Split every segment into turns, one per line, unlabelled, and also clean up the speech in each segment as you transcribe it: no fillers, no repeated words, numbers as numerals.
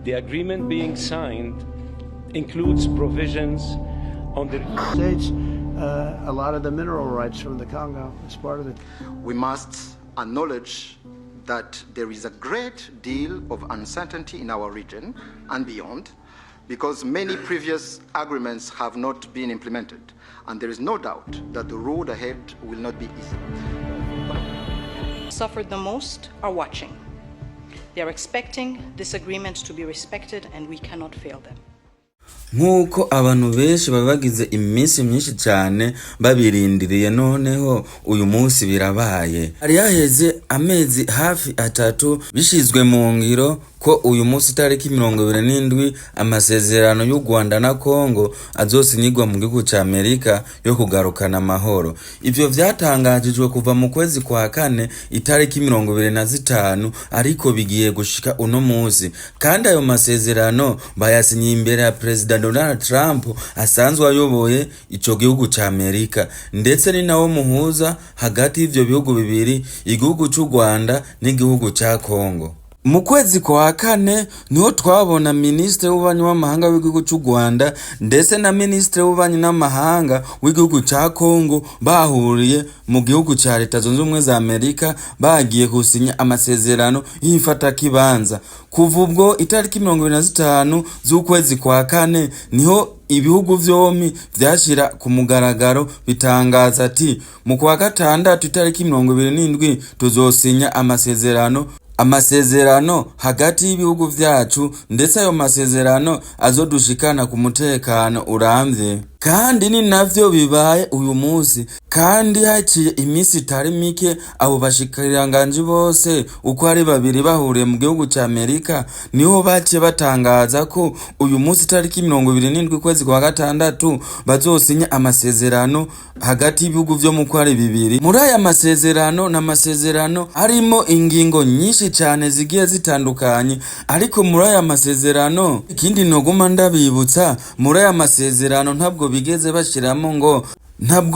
The agreement being signed includes provisions on the
States a lot of the mineral rights from the Congo as part of it.
We must acknowledge that there is a great deal of uncertainty in our region and beyond, because many previous agreements have not been implemented, and there is no doubt that the road ahead will not be easy.
Suffered the most are watching. They are expecting this agreement to be respected, and we cannot fail them.
Nkuko abantu benshi babagize iminsi myinshi cyane babirindiriye, noneho uyu munsi birabaye. Hari yaheze amezi hafi 3 bishizwe mu ngiro ko uyu munsi tariki 27 amasezerano y'u Rwanda na Kongo azosinyirwa mu gihugu ca Amerika yo kugarukana amahoro. Ivyo vyatangajijwe kuva mu kwezi kwa kane itariki 25, ariko bigiye gushika uno munsi, kandi ayo masezerano bayasinyiye imbere ya President Donald Trump asanzwe ayoboye ico gihugu ca Amerika, ndetse ni nawo muhuza hagati y'ivyo bihugu bibiri, igihugu c'u Rwanda n'igihugu ca Kongo. Mu kwezi kwa kane niho twabona Ministre w'ububanyi n'amahanga w'igihugu cy'u Rwanda ndetse na Ministre w'ububanyi n'amahanga w'igihugu ca Kongo bahuriye mu gihugu ca Leta Zunze Ubumwe za Amerika, bagiye gusinya amasezerano y'ifata kibanza. Kuva ubwo itariki 25 z'ukwezi kwa kane niho ibihugu vyompi vyashira ku mugaragaro bitangaza ati mu kwa gatandatu itariki 27 tuzosinya amasezerano hagati y'ibihugu vyacu, ndetse ayo masezerano azodushikana ku mutekano uramvye. Kandi ni navyo bibaye uyu munsi, kandi haciye iminsi itari mike abo bashikiranganje bose uko ari babiri bahuriye mu gihugu ca Amerika niho baciye batangaza ko uyu munsi tariki 27 kwezi kwa gatandatu bazosinya amasezerano hagati y'ibihugu vyo mu kwari bibiri. Muri aya masezerano harimo ingingo nyinshi cyane zigiye zitandukanye, ariko muri aya masezerano ikindi noguma ndabibutsa, muri aya masezerano ntabwo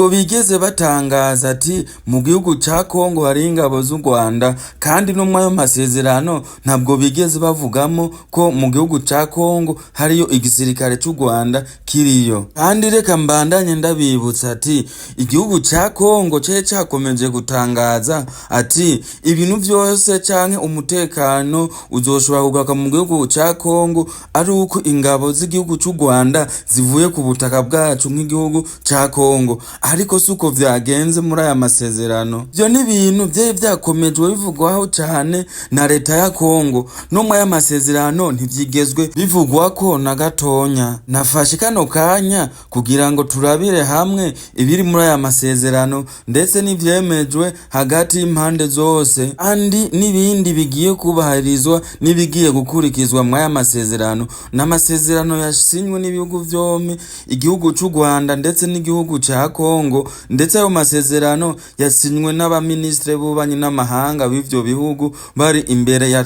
bigeze batangaza ati mu gihugu ca Kongo hari ingabo z'u Rwanda, kandi no mwayo masezerano ntabwo bigeze bavugamo ko mu gihugu ca Kongo hariyo igisirikare c'u Rwanda kiriyo. Kandi reka mbandanye ndabibutsa ati igihugu ca Kongo cyakomeje gutangaza ati ibintu byose canke umutekano uzoshobora kugaruka mu gihugu ca Kongo ari uko ingabo z'igihugu c'u Rwanda zivuye ku butaka bwacu nk'igihugu ca Kongo. Ariko suko vyagenze muri aya masezerano. Byo ni ibintu vyakomejwe bivugwaho cyane na leta ya Kongo, no mu aya masezerano ntivyigezwe bivugwako na gatonya. Nafashe kano kanya kugira ngo turabire hamwe ibiri muri aya masezerano ndetse n'ivyemejwe hagati y'impande zose, andi n'ibindi bigiye kubahirizwa n'ibigiye gukurikizwa muri aya masezerano. N'amasezerano yasinywe n'ibihugu vyompi, igihugu c'u Rwanda ndetse n'igihugu ca Kongo, ndetse ayo masezerano yasinywe n'abaministre b'ububanyi n'amahanga b'ivyo bihugu bari imbere ya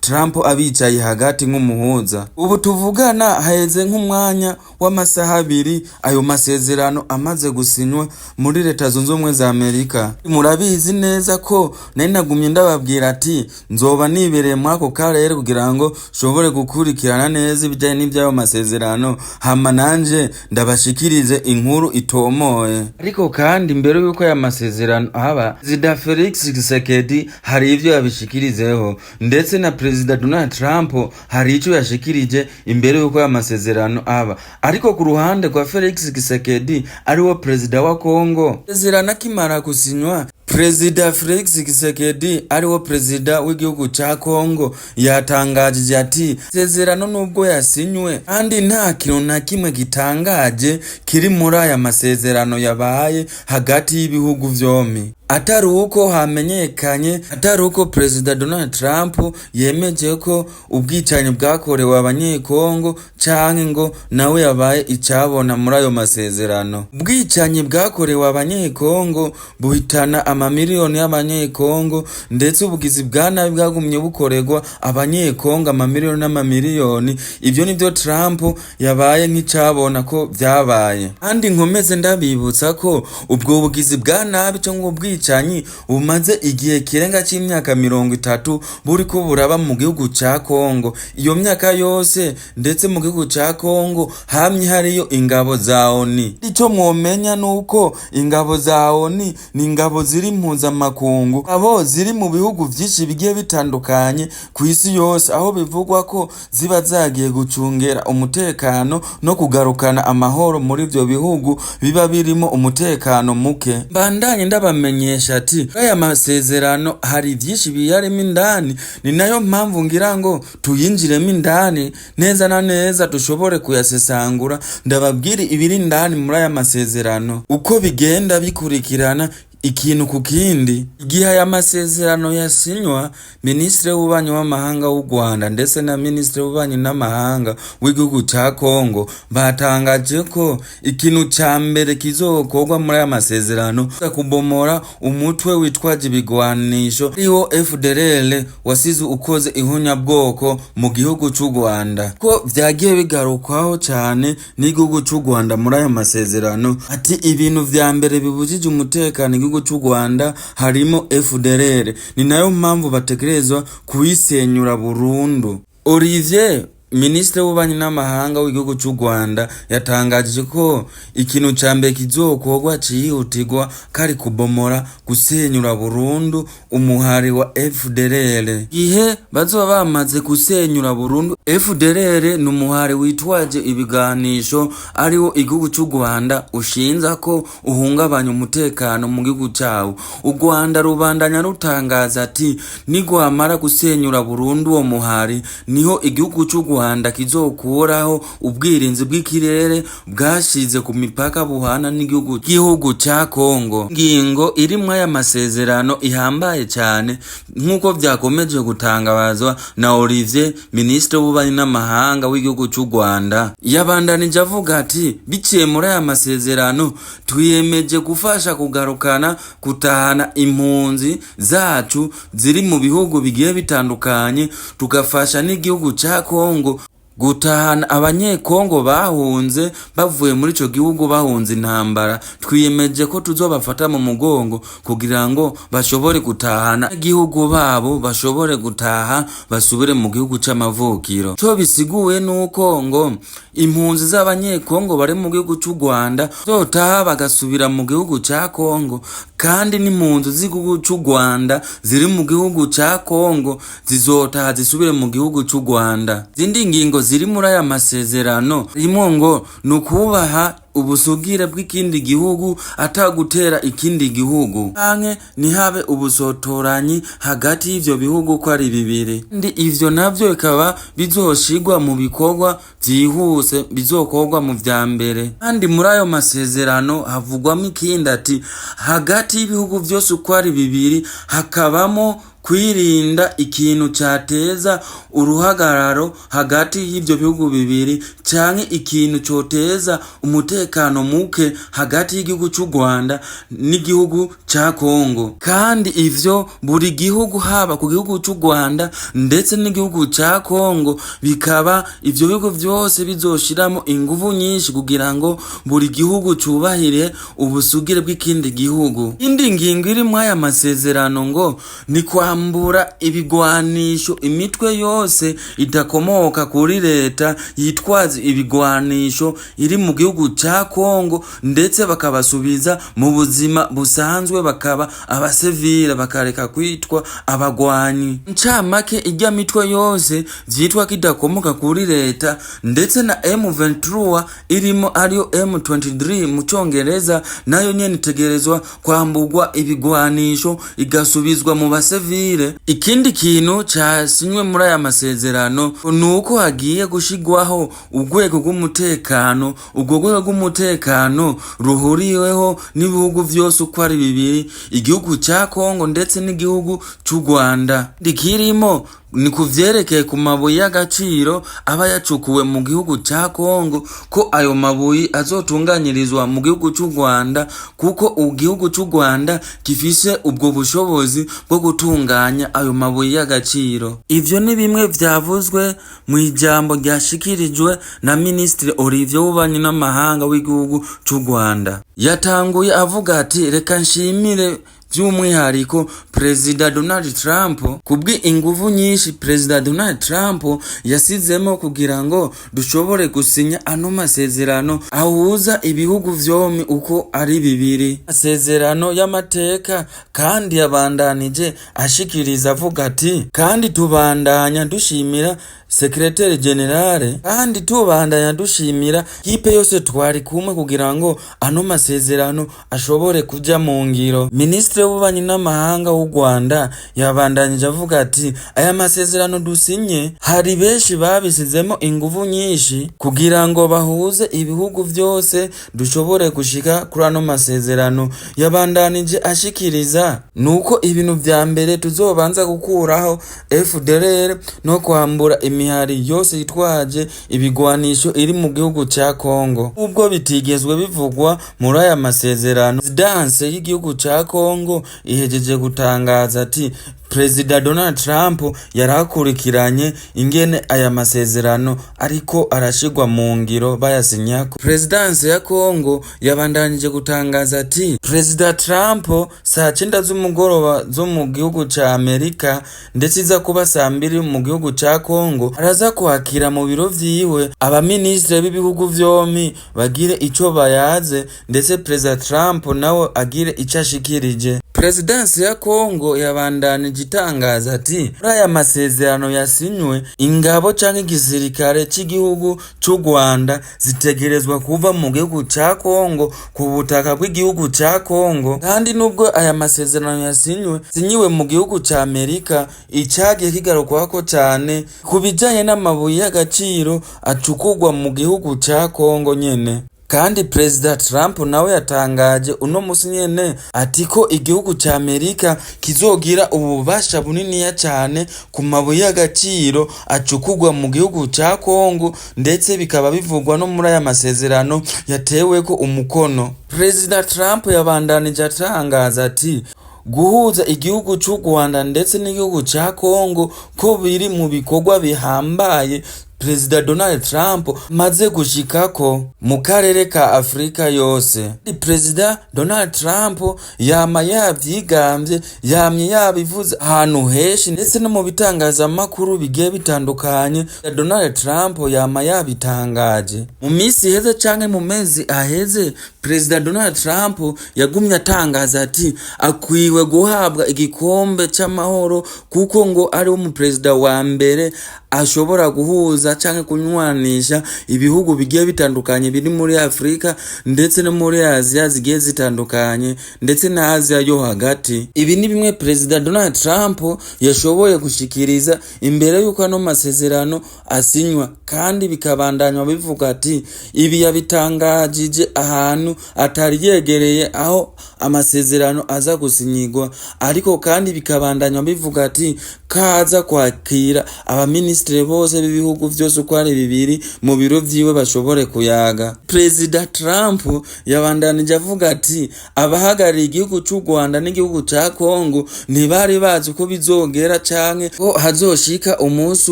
Trump abicaye hagati nk'umuhuza. Ubu tuvugana haheze nk'umwanya w'amasaha 2 ayo masezerano amaze gusinywa muri Leta Zunze Ubumwe za Amerika. Murabizi neza ko nari nagumye ndababwira ati nzoba nibereye muri ako karere kugira ngo shobore gukurikirana neza ibijyanye n'ibyayo masezerano, hama nanje ndabashikirize inkuru itomoye. Ariko kandi mbere yuko aya masezerano haba, Perezida Felix Tshisekedi hari ivyo yabishikirizeho, ndetse na Perezida Donald Trump hari ico yashikirije imbere yuko aya masezerano haba. Ariko ku ruhande kwa Felix Tshisekedi ariwo Perezida wa Kongo, masezerano akimara gusinywa, Perezida Felix Tshisekedi ariwo Perezida w'igihugu ca Kongo yatangajije ati sezerano nubwo yasinywe kandi nta kintu na kimwe gitangaje kiri muri aya masezerano yabaye hagati y'ibihugu vyompi. Atari uko hamenyekanye, atari uko Perezida Donald Trump yemeje ko ubwicanyi bwakorewe abanyekongo canke ngo nawe yabaye icabona muri ayo masezerano. Ubwicanyi bwakorewe abanyekongo buhitana amamiliyoni y'abanyekongo, ndetse ubugizi bwa nabi bwagumye bukorerwa abanyekongo amamiliyoni n'amamiliyoni. Ivyo nivyo Trump yabaye nk'icabona ko vyabaye. Kandi nkomeze ndabibutsa ko ubwo bugizi bwa nabi cyangwa bwicanyi bumaze igihe kirenga c'imyaka 30 buriko buraba mu gihugu ca Kongo. Iyo myaka yose ndetse mu gihugu ca Kongo hamye hariyo ingabo za ONU. Ico mwomenya nuko ingabo za ONU ni ingabo ziri mpuzamakungu, abo ziri mu bihugu vyinshi bigiye bitandukanye ku isi yose, aho bivugwa ko ziba zagiye gucungera umutekano no kugarukana amahoro muri ivyo bihugu biba birimo umutekano muke. Mbandanye ndabamenyesha ati aya masezerano hari vyinshi biyarimo indani, ni nayo mpamvu ngira ngo tuyinjiremo indani neza na neza dushobore kuyasesangura, ndababwira ibiri indani muri aya masezerano uko bigenda bikurikirana ikintu ku kindi. Igihe aya masezerano yasinywa, Ministre w'ububanyi w'amahanga w'u Rwanda ndetse na Ministre w'ububanyi n'amahanga w'igihugu ca Kongo batangaje ko ikintu ca mbere kizokorwa muri aya masezerano kubomora umutwe witwaje ibigwanisho ariwo FDLR wasize ukoze ihunyabwoko mu gihugu c'u Rwanda. Ko vyagiye bigarukwaho cyane n'igihugu c'u Rwanda muri aya masezerano ati ibintu vya mbere bibujije umutekano igihugu c'u Rwanda harimo FDLR, ni nayo mpamvu bategerezwa kuyisenyura burundu. Olivier Ministre w'ububanyi n'amahanga w'igihugu c'u Rwanda yatangaje ko ikintu ca mbere kizokorwa cihutirwa kari kubomora gusenyura burundu umuhari wa FDLR. Ihe bazoba bamaze gusenyura burundu FDLR ni umuhari witwaje ibiganisho ariwo igihugu c'u Rwanda ushinza ko uhungabanya umutekano mu gihugu cawo. U Rwanda rubandanya rutangaza ati nigwamara gusenyura burundu uwo muhari niho igihugu c'u Rwanda kizokuraho ubwirinzi bw'ikirere bwashize ku mipaka buhana n'igihugu ca Kongo. Ngingo irimwo aya masezerano ihambaye cyane nkuko vyakomeje gutangazwa na Olivier Ministre w'ububanyi n'amahanga w'igihugu c'u Rwanda. Yabandanije avuga ati biciye muri aya masezerano twiyemeje gufasha kugarukana gutahana impunzi zacu ziri mu bihugu bigiye bitandukanye, tugafasha n'igihugu ca Kongo gutahana abanyekongo bahunze bavuye muri ico gihugu bahunze intambara. Twiyemeje ko tuzobafata mu mugongo kugira ngo bashobore gutahana igihugu babo, bashobore gutaha basubire mu gihugu c'amavukiro. Co bisiguye nuko ngo impunzi z'abanyekongo bari mu gihugu c'u Rwanda zotaha bagasubira mu gihugu ca Kongo, kandi n'impunzi z'igihugu c'u Rwanda ziri mu gihugu ca Kongo zizotaha zisubire mu gihugu c'u Rwanda. Zindi ngingo ziri muri aya masezerano rimwe ngo nukubaha ubusugire bw'ikindi gihugu atagutera ikindi gihugu, canke nihabe ubusotoranyi hagati y'ivyo bihugu ko ari bibiri. Ndi ivyo navyo bikaba bizoshigwa mu bikorwa vyihuse, bizokorwa mu vya mbere. Kandi muri ayo masezerano havugwamo ikindi ati hagati y'ibihugu vyose uko ari bibiri hakabamo kwirinda ikintu cateza uruhagararo hagati y'ivyo bihugu bibiri, canke ikintu coteza umutekano muke hagati y'igihugu c'u Rwanda n'igihugu ca Kongo. Kandi ivyo buri gihugu haba ku gihugu c'u Rwanda ndetse n'igihugu ca Kongo bikaba ivyo bihugu vyose bizoshiramo inguvu nyinshi kugira ngo buri gihugu cubahire ubusugire bw'ikindi gihugu. Indi ngingo iri muri aya masezerano ngo ni kwambura ibigwanisho imitwe yose idakomoka kuri leta yitwaza ibigwanisho iri mu gihugu ca Kongo, ndetse bakabasubiza mu buzima busanzwe bakaba abasivile bakareka kwitwa abagwanyi. Ncamake irya mitwe yose vyitwa kidakomoka kuri leta ndetse na M23 irimo ariyo M23 mu Congereza nayo nyene itegerezwa kwambugwa ibigwanisho igasubizwa mu basivile. Ikindi kintu casinywe muri aya masezerano nuko hagiye gushigwaho urwego rw'umutekano. Urwo rwego rw'umutekano ruhuriweho n'ibihugu vyose uko ari bibiri, igihugu ca Kongo ndetse n'igihugu c'u Rwanda. Dikirimo ni kuvyerekeye ku mabuye y'agaciro aba yacukuwe mu gihugu ca Kongo, ko ayo mabuye azotunganyirizwa mu gihugu c'u Rwanda, kuko igihugu c'u Rwanda gifise ubwo bushobozi bwo gutunganya ayo mabuye y'agaciro. Ivyo ni bimwe vyavuzwe mu ijambo ryashikirijwe na Ministre Olivier w'ububanyi n'amahanga w'igihugu c'u Rwanda. Yatanguye avuga ati reka nshimire by'umwihariko Perezida Donald Trump kubwi inguvu nyinshi Perezida Donald Trump yasizemo kugira ngo dushobore gusinya ano masezerano ahuza ibihugu vyombi uko ari bibiri, masezerano y'amateka, kandi yabandanije ashikiriza avuga ati kandi tubandanya dushimira Secretary General, kandi tubandanya dushimira kipe yose twari kumwe kugira ngo ano masezerano ashobore kuja mu ngiro. Ministre w'ububanyi n'amahanga w'u Rwanda yabandanyije avuga ati aya masezerano dusinye hari benshi babisizemo inguvu nyinshi kugira ngo bahuze ibihugu vyose dushobore gushika kuri ano masezerano. Yabandanije ashikiriza nuko ibintu vya mbere tuzobanza gukuraho FDLR no kwambura imihari yose yitwaje ibigwanisho iri mu gihugu ca Kongo. Ubwo bitigezwe bivugwa muri aya masezerano, Presidence y'igihugu ca Kongo ihejeje gutangaza ati Perezida Donald Trump yarakurikiranye ingene aya masezerano ariko arashigwa mu ngiro bayasinyako. Presidence ya Kongo yabandanije gutangaza ati Perezida Trump saa 9 z'umugoroba zo mu gihugu ca Amerika ndetse iza kuba saa 2 mu gihugu ca Kongo araza kwakira mu biro vyiwe abaministre b'ibihugu vyombi bagire ico bayaze, ndetse Perezida Trump nawe agire ico ashikirije. Presidence ya Kongo yabandanije itangaza ati muri aya masezerano yasinywe ingabo canke igisirikare c'igihugu c'u Rwanda zitegerezwa kuva mu gihugu ca Kongo ku butaka bw'igihugu ca Kongo, kandi nubwo aya masezerano yasinyiwe mu gihugu ca Amerika, icagiye kigarukwako cane kubijanye n'amabuye y'agaciro acukurwa mu gihugu ca Kongo nyene. Kandi Perezida Trump nawe yatangaje uno musi nyene ati ko igihugu ca Amerika kizogira ububasha buniniya cyane ku mabuye y'agaciro acukurwa mu gihugu ca Kongo, ndetse bikaba bivugwa no muri aya masezerano yateweko umukono. Perezida Trump yabandanije atangaza ati guhuza igihugu c'u Rwanda ndetse n'igihugu ca Kongo ko biri mu bikorwa bihambaye Perezida Donald Trump maze gushikako mu karere ka Afrika yose. Perezida Donald Trump yama yavyigambye, yamye yabivuze ahantu heshi ndetse no mu bitangazamakuru bigiye bitandukanye. Donald Trump yama yabitangaje mu misi heze canke mu mezi aheze. Perezida Donald Trump yagumye atangaza ati akwiwe guhabwa igikombe c'amahoro kuko ngo ari wo mu perezida wa mbere ashobora guhuza canke kunywanisha ibihugu bigiye bitandukanye biri muri Afrika ndetse no muri Asia zigiye zitandukanye ndetse na Asia yo hagati. Ibi ni bimwe Perezida Donald Trump yashoboye gushikiriza imbere yuko ano masezerano asinywa, kandi bikabandanywa bivuga ati ibi yabitangajije ahantu atari yegereye aho amasezerano aza gusinyigwa, ariko kandi bikabandanywa bivuga ati kaza kwakira abaministre bose b'ibihugu vyose uko ari bibiri mu biro vyiwe bashobore kuyaga. Perezida Trump yabandanije avuga ati abahagarariye igihugu c'u Rwanda n'igihugu ca Kongo ntibari bazi ko bizogera canke ko hazoshika umunsi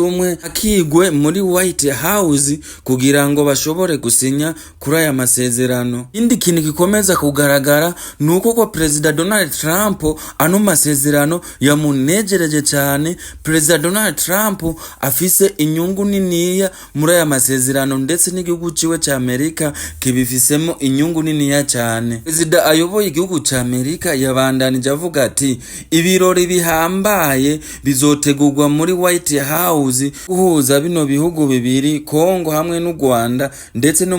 umwe akigwe muri White House kugira ngo bashobore gusinya kuri aya masezerano. Indi kintu gikomeza kugaragara nuko ko Perezida Donald Trump ano masezerano yamunejereje cyane. Perezida Donald Trump afise inyungu niniya muri aya masezerano, ndetse n'igihugu ciwe ca Amerika kibifisemo inyungu niniya cyane. Perezida ayoboye igihugu ca Amerika yabandanije avuga ati ibirori bihambaye bizotegurwa muri White House guhuza bino bihugu bibiri, Kongo hamwe n'u Rwanda, ndetse no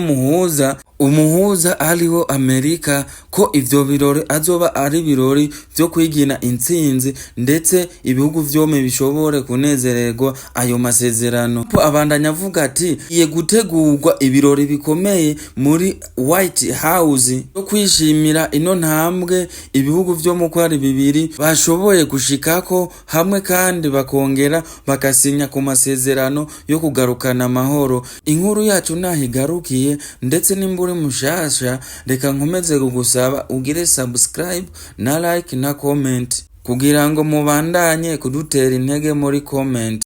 umuhuza ariho Amerika, ko ivyo birori azoba ari birori vyo kwigina intsinzi ndetse ibihugu vyome bishobore kunezererwa ayo masezerano. Abandanya avuga ati iye gutegurwa ibirori bikomeye muri White House yo kwishimira ino ntambwe ibihugu vyo mu kwari bibiri bashoboye gushikako hamwe, kandi bakongera bakasinya ku masezerano yo kugarukana amahoro. Inkuru yacu nahigarukiye, ndetse nimburi mushasha reka nkomeze kugusaba ugire subscribe na like na comment kugira ngo mubandanye kudutera intege muri comment.